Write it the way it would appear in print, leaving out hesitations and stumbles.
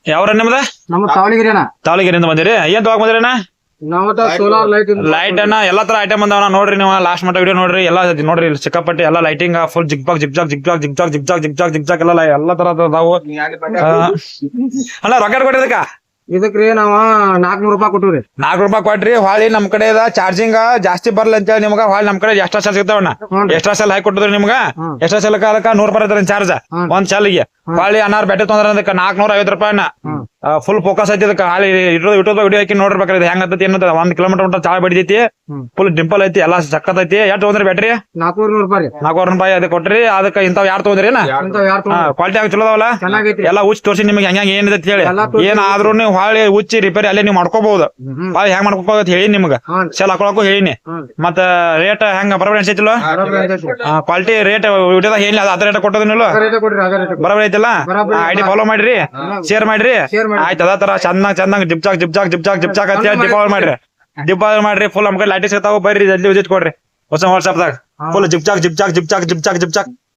ಯಾವ್ರ ನಿಮ್ದ ನಮ್ಮ ತಾವಳಿಗಿರಿ ಅಣ್ಣ. ತಾವಲಿಗೆರೆಯಿಂದ ಬಂದಿರಿ ಏನ್ ತಗೋಕ್ ಬಂದಿರಿ ಅಣ್ಣ ನಾವು ಸೋಲಾರ್ ಲೈಟ್ ಲೈಟ್ ಅನ್ನ ಎಲ್ಲಾ ತರ ಐಟಮ್ ಬಂದವನ ನೋಡ್ರಿ ನೀವು ಲಾಸ್ಟ್ ಮಟ್ಟ ವಿಡಿಯೋ ನೋಡ್ರಿ ಎಲ್ಲಾ ನೋಡ್ರಿ ಇಲ್ಲಿ ಸಿಕ್ಕಾಪಟ್ಟಿ ಎಲ್ಲಾ lighting full zigzag zigzag zigzag zigzag zigzag zigzag zigzag ಎಲ್ಲಾ ತರ ಅದಾವು ಅಲ್ಲ ರೊಕ್ಕ ಕೊಟ್ಟಿದ್ದಕ್ಕ ಇದಕ್ರಿ ನಾವ 400 ರೂಪಾಯಿ ಕೊಟ್ಟಿವ್ರಿ. 4 ರೂಪಾಯಿ ಕೊಟ್ರಿ ಹೊಳಿ ನಮ್ ಕಡೆ ಚಾರ್ಜಿಂಗ್ ಜಾಸ್ತಿ ಬರ್ಲಿ ಅಂತ ಹೇಳಿ ನಿಮ್ಗ ಹೊಳಿ ನಮ್ ಕಡೆ ಎಕ್ಸ್ಟ್ರಾ ಸೆಲ್ ಸಿಗ್ತಾವಣ್ಣ ಎಕ್ಸ್ಟ್ರಾ ಸೆಲ್ ಹಾಕಿ ಕೊಟ್ಟಿದ್ರಿ ನಿಮ್ಗ ಎಕ್ಸ್ಟ್ರಾ ಸೆಲ್ ಕಾಲಕ್ಕ 100 ರೂಪಾಯಿ ಇರ್ತಾರ ಚಾರ್ಜ್ ಒಂದ್ ಸೆಲ್ಗೆ ಹೊಳಿ ಅನ್ನಾರ್ ಬ್ಯಾಟ್ರಿ ತೊಂದ್ರ ಅದಕ್ಕೆ 450 ರೂಪಾಯಿನ ಫುಲ್ ಫೋಕಸ್ ಐತಿ ಇದಕ್ಕೆ ಹಾಳಿ ಯೂಟ್ಯೂಬ್ ವಿಡಿಯೋ ಹಾಕಿ ನೋಡ್ಬೇಕಾದ್ರೆ ಇದು ಹೆಂಗ್ ಆತತಿ ಏನಂತ 1 ಕಿಲೋಮೀಟರ್ ಮಟ್ಟ ಚಾಳ ಬಡಿದೈತಿ ಫುಲ್ ಡಿಂಪಲ್ ಐತಿ ಎಲ್ಲಾ ಸಕ್ಕತ್ ಐತಿ ಎಷ್ಟು ತೊಗೊಂಡ್ರಿ ಬ್ಯಾಟ್ರಿ 400 ರೂಪಾಯಿ. 400 ರೂಪಾಯಿ ಅದಕ್ಕೆ ಕೊಟ್ರಿ ಅದಕ್ಕೆ ಇಂತಾವ್ ಯಾರು ತೊಗೊಂಡ್ರಿ ಕ್ವಾಲಿಟಿ ಆಗಿ ಚಲೋ ಅದಾವಲ್ಲ ಎಲ್ಲಾ ಹುಚ್ಚಿ ತೋರ್ಸಿ ನಿಮ್ಗೆ ಹೆಂಗ ಏನಿದೆ ಅಂತ ಹೇಳಿ ಏನಾದ್ರೂ ನೀವು ಹೊಳಿ ಹುಚ್ಚಿ ರಿಪೇರಿ ಅಲ್ಲೇ ನೀವು ಮಾಡ್ಕೋಬಹುದು ಹೊಳಿ ಹೆಂಗ್ ಮಾಡ್ಕೋಬಹುದು ಹೇಳಿ ನಿಮ್ಗ ಸೆಲ್ ಹಾಕೊಳಕು ಹೇಳಿನಿ ಮತ್ತ ರೇಟ್ ಹೆಂಗ ಬರಬರಿ ಅನ್ಸೈತಿಲ್ಲ ಕ್ವಾಲಿಟಿ ರೇಟ್ ವಿಡಿಯೋದಾಗ ಹೇಳಿ ಅದ ರೇಟ್ ಕೊಟ್ಟೋದಿಲ್ಲ ಬರಬರಿ ಐತಿಲ್ಲ ಐಡಿ ಫಾಲೋ ಮಾಡ್ರಿ ಶೇರ್ ಮಾಡ್ರಿ ಆಯ್ತು ಅದ ತರ ಚಂದಂಗ್ ಜಿಪ್ಚಾಕ್ ಜಿಪ್ಚಾಕ್ ಜಿಪ್ಚಾಕ್ ಜಿಪ್ಚಾಕ್ ಅಂತ ಹೇಳಿ ಡಿಪಾಲ್ ಮಾಡ್ರಿ ಫುಲ್ ನಮ್ ಕೈ ಲೈಟಿಂಗ್ ಸಿಗ್ತಾವ ಬರ್ರಿ ಜಲ್ದಿ ವಿಸಿಟ್ ಕೊಡ್ರಿ ಹೊಸ ವಾಟ್ಸ್ಆಪ್ ದಾಗ ಫುಲ್ ಜಿಪ್ಚಾಕ್ ಜಿಪ್ಚಾಕ್ ಜಿಪ್ಚಾಕ್ ಜಿಪ್ಚಾಕ್ ಜಿಪ್ಚಾಕ್